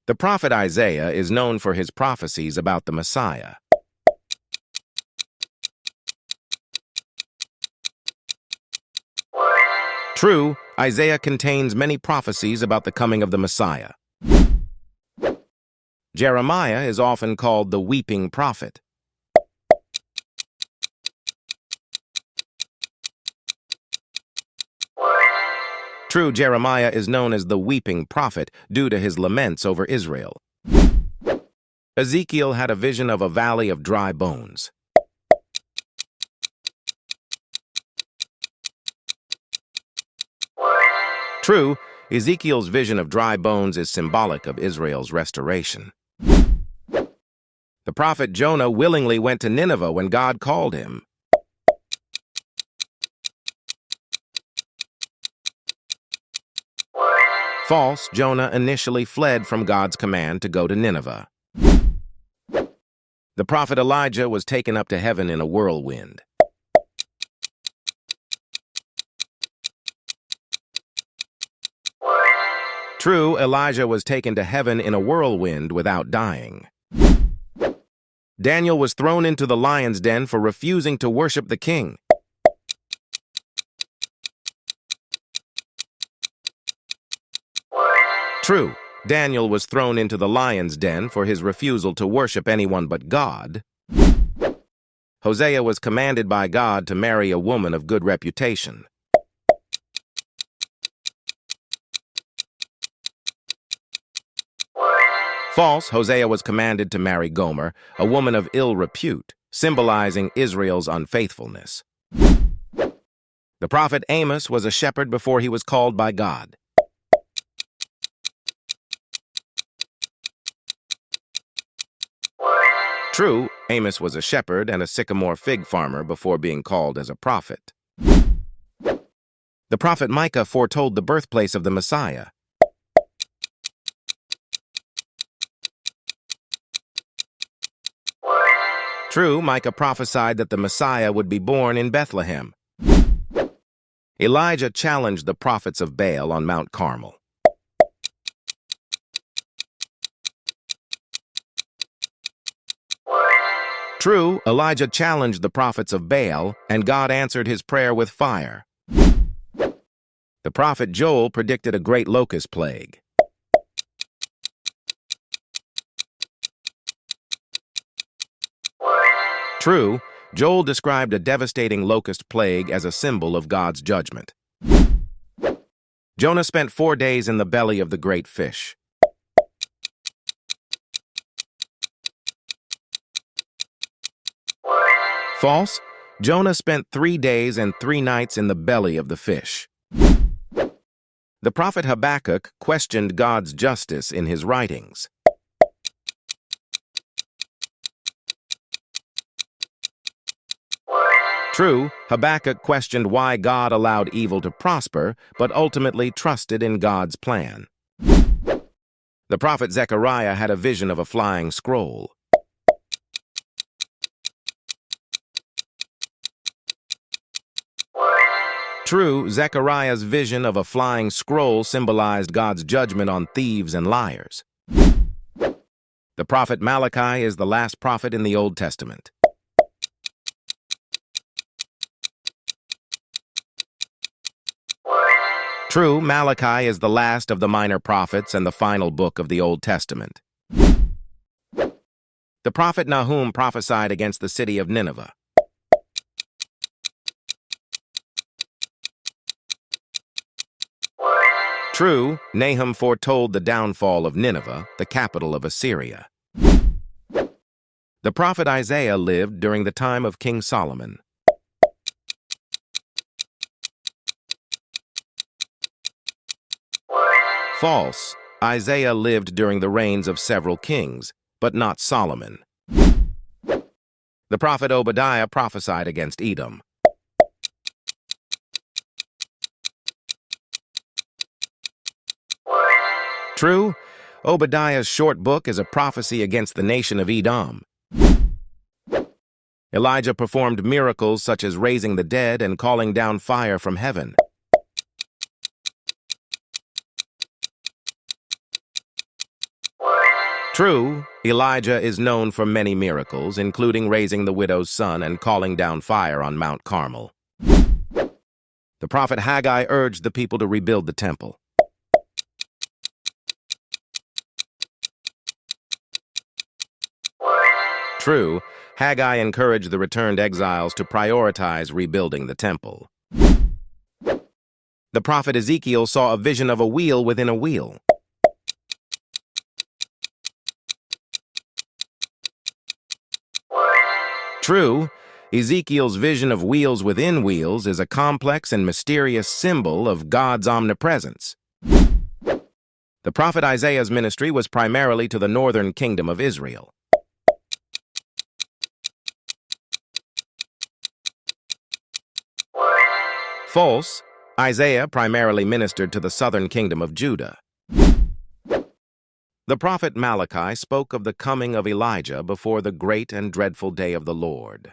The prophet Isaiah is known for his prophecies about the Messiah. True, Isaiah contains many prophecies about the coming of the Messiah. Jeremiah is often called the weeping prophet. True, Jeremiah is known as the weeping prophet due to his laments over Israel. Ezekiel had a vision of a valley of dry bones. True, Ezekiel's vision of dry bones is symbolic of Israel's restoration. The prophet Jonah willingly went to Nineveh when God called him. False, Jonah initially fled from God's command to go to Nineveh. The prophet Elijah was taken up to heaven in a whirlwind. True, Elijah was taken to heaven in a whirlwind without dying. Daniel was thrown into the lion's den for refusing to worship the king. True, Daniel was thrown into the lion's den for his refusal to worship anyone but God. Hosea was commanded by God to marry a woman of good reputation. False, Hosea was commanded to marry Gomer, a woman of ill repute, symbolizing Israel's unfaithfulness. The prophet Amos was a shepherd before he was called by God. True, Amos was a shepherd and a sycamore fig farmer before being called as a prophet. The prophet Micah foretold the birthplace of the Messiah. True, Micah prophesied that the Messiah would be born in Bethlehem. Elijah challenged the prophets of Baal on Mount Carmel. True, Elijah challenged the prophets of Baal, and God answered his prayer with fire. The prophet Joel predicted a great locust plague. True, Joel described a devastating locust plague as a symbol of God's judgment. Jonah spent 4 days in the belly of the great fish. False, Jonah spent 3 days and 3 nights in the belly of the fish. The prophet Habakkuk questioned God's justice in his writings. True, Habakkuk questioned why God allowed evil to prosper, but ultimately trusted in God's plan. The prophet Zechariah had a vision of a flying scroll. True, Zechariah's vision of a flying scroll symbolized God's judgment on thieves and liars. The prophet Malachi is the last prophet in the Old Testament. True, Malachi is the last of the minor prophets and the final book of the Old Testament. The prophet Nahum prophesied against the city of Nineveh. True, Nahum foretold the downfall of Nineveh, the capital of Assyria. The prophet Isaiah lived during the time of King Solomon. False, Isaiah lived during the reigns of several kings, but not Solomon. The prophet Obadiah prophesied against Edom. True, Obadiah's short book is a prophecy against the nation of Edom. Elijah performed miracles such as raising the dead and calling down fire from heaven. True, Elijah is known for many miracles, including raising the widow's son and calling down fire on Mount Carmel. The prophet Haggai urged the people to rebuild the temple. True, Haggai encouraged the returned exiles to prioritize rebuilding the temple. The prophet Ezekiel saw a vision of a wheel within a wheel. True, Ezekiel's vision of wheels within wheels is a complex and mysterious symbol of God's omnipresence. The prophet Isaiah's ministry was primarily to the northern kingdom of Israel. False, Isaiah primarily ministered to the southern kingdom of Judah. The prophet Malachi spoke of the coming of Elijah before the great and dreadful day of the Lord.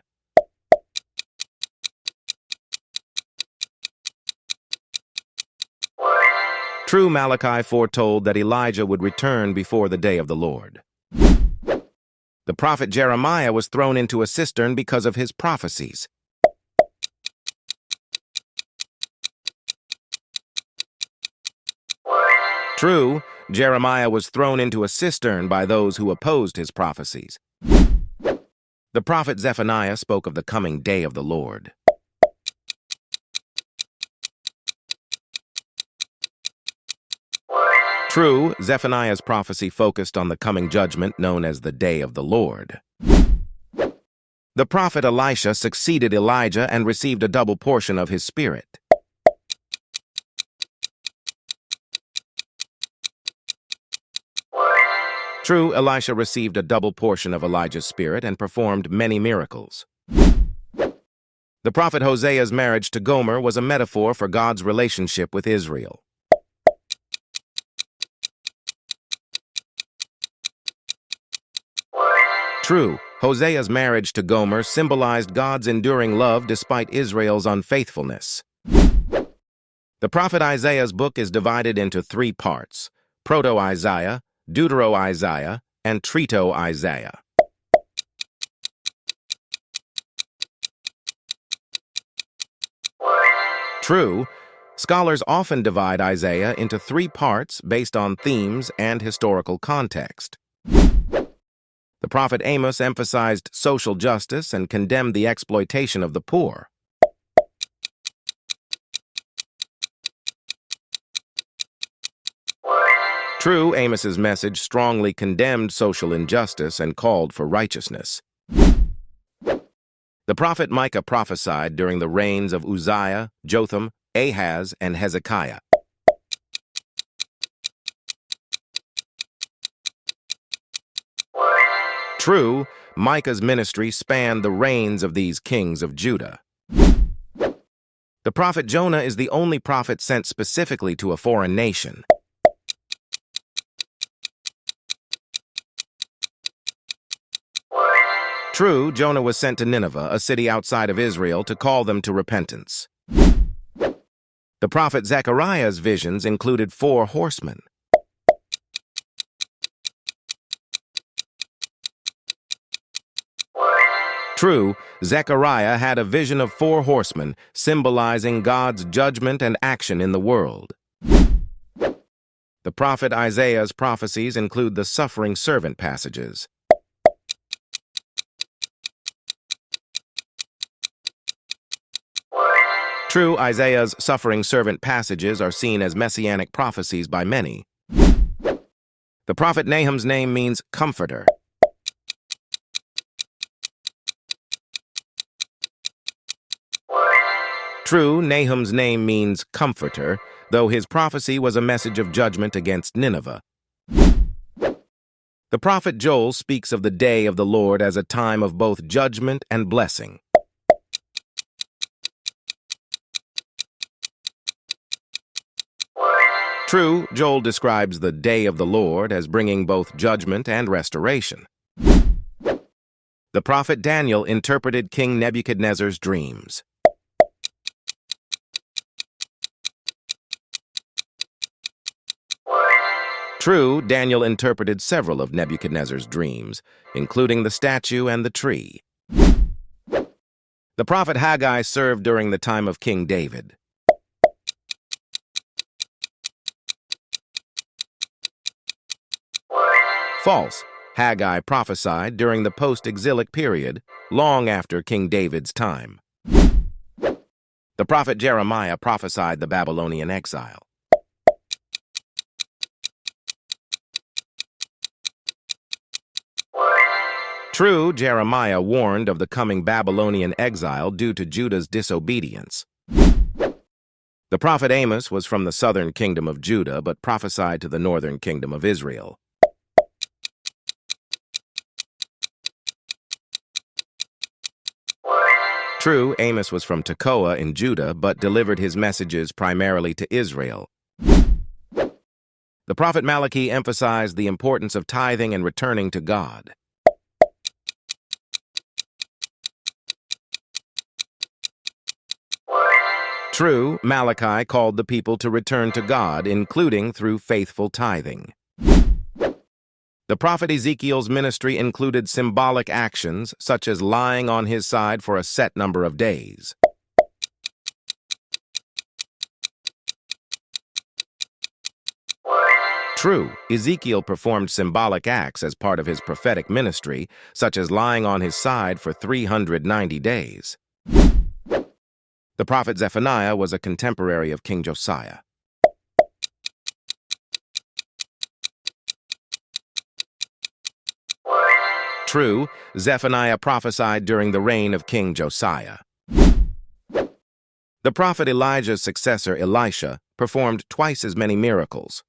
True, Malachi foretold that Elijah would return before the day of the Lord. The prophet Jeremiah was thrown into a cistern because of his prophecies. True, Jeremiah was thrown into a cistern by those who opposed his prophecies. The prophet Zephaniah spoke of the coming day of the Lord. True, Zephaniah's prophecy focused on the coming judgment known as the Day of the Lord. The prophet Elisha succeeded Elijah and received a double portion of his spirit. True, Elisha received a double portion of Elijah's spirit and performed many miracles. The prophet Hosea's marriage to Gomer was a metaphor for God's relationship with Israel. True, Hosea's marriage to Gomer symbolized God's enduring love despite Israel's unfaithfulness. The prophet Isaiah's book is divided into 3 parts: Proto-Isaiah, Deutero-Isaiah, and Trito-Isaiah. True, scholars often divide Isaiah into 3 parts based on themes and historical context. The prophet Amos emphasized social justice and condemned the exploitation of the poor. True, Amos's message strongly condemned social injustice and called for righteousness. The prophet Micah prophesied during the reigns of Uzziah, Jotham, Ahaz, and Hezekiah. True, Micah's ministry spanned the reigns of these kings of Judah. The prophet Jonah is the only prophet sent specifically to a foreign nation. True, Jonah was sent to Nineveh, a city outside of Israel, to call them to repentance. The prophet Zechariah's visions included 4 horsemen. True, Zechariah had a vision of 4 horsemen, symbolizing God's judgment and action in the world. The prophet Isaiah's prophecies include the suffering servant passages. True, Isaiah's suffering servant passages are seen as messianic prophecies by many. The prophet Nahum's name means comforter. True, Nahum's name means comforter, though his prophecy was a message of judgment against Nineveh. The prophet Joel speaks of the day of the Lord as a time of both judgment and blessing. True, Joel describes the day of the Lord as bringing both judgment and restoration. The prophet Daniel interpreted King Nebuchadnezzar's dreams. True, Daniel interpreted several of Nebuchadnezzar's dreams, including the statue and the tree. The prophet Haggai served during the time of King David. False. Haggai prophesied during the post-exilic period, long after King David's time. The prophet Jeremiah prophesied the Babylonian exile. True, Jeremiah warned of the coming Babylonian exile due to Judah's disobedience. The prophet Amos was from the southern kingdom of Judah, but prophesied to the northern kingdom of Israel. True, Amos was from Tekoa in Judah, but delivered his messages primarily to Israel. The prophet Malachi emphasized the importance of tithing and returning to God. True, Malachi called the people to return to God, including through faithful tithing. The prophet Ezekiel's ministry included symbolic actions, such as lying on his side for a set number of days. True, Ezekiel performed symbolic acts as part of his prophetic ministry, such as lying on his side for 390 days. The prophet Zephaniah was a contemporary of King Josiah. True, Zephaniah prophesied during the reign of King Josiah. The prophet Elijah's successor, Elisha, performed twice as many miracles.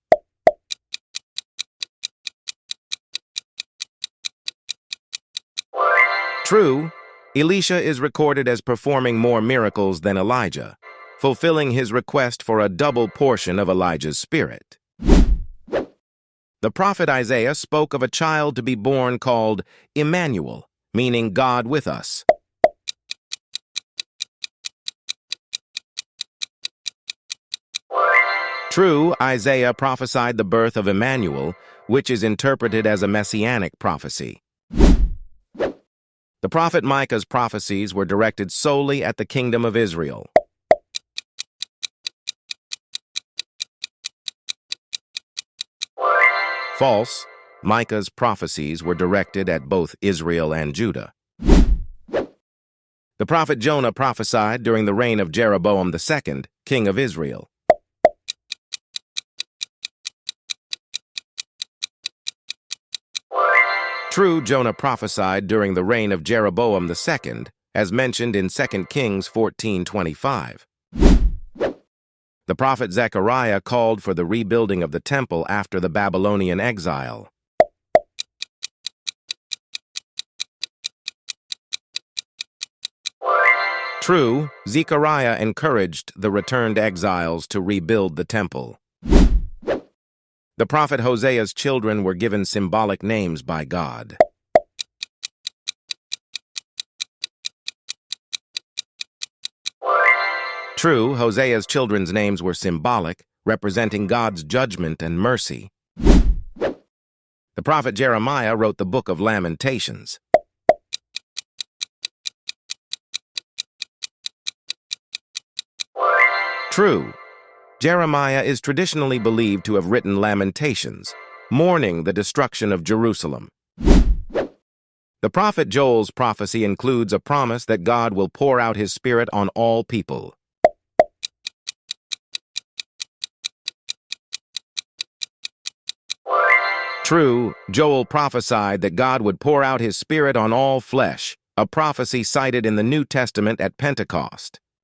True, Elisha is recorded as performing more miracles than Elijah, fulfilling his request for a double portion of Elijah's spirit. The prophet Isaiah spoke of a child to be born called Emmanuel, meaning God with us. True, Isaiah prophesied the birth of Emmanuel, which is interpreted as a messianic prophecy. The prophet Micah's prophecies were directed solely at the kingdom of Israel. False, Micah's prophecies were directed at both Israel and Judah. The prophet Jonah prophesied during the reign of Jeroboam II, king of Israel. True, Jonah prophesied during the reign of Jeroboam II, as mentioned in 2 Kings 14:25. The prophet Zechariah called for the rebuilding of the temple after the Babylonian exile. True, Zechariah encouraged the returned exiles to rebuild the temple. The prophet Hosea's children were given symbolic names by God. True, Hosea's children's names were symbolic, representing God's judgment and mercy. The prophet Jeremiah wrote the book of Lamentations. True, Jeremiah is traditionally believed to have written Lamentations, mourning the destruction of Jerusalem. The prophet Joel's prophecy includes a promise that God will pour out his Spirit on all people. True, Joel prophesied that God would pour out his Spirit on all flesh, a prophecy cited in the New Testament at Pentecost.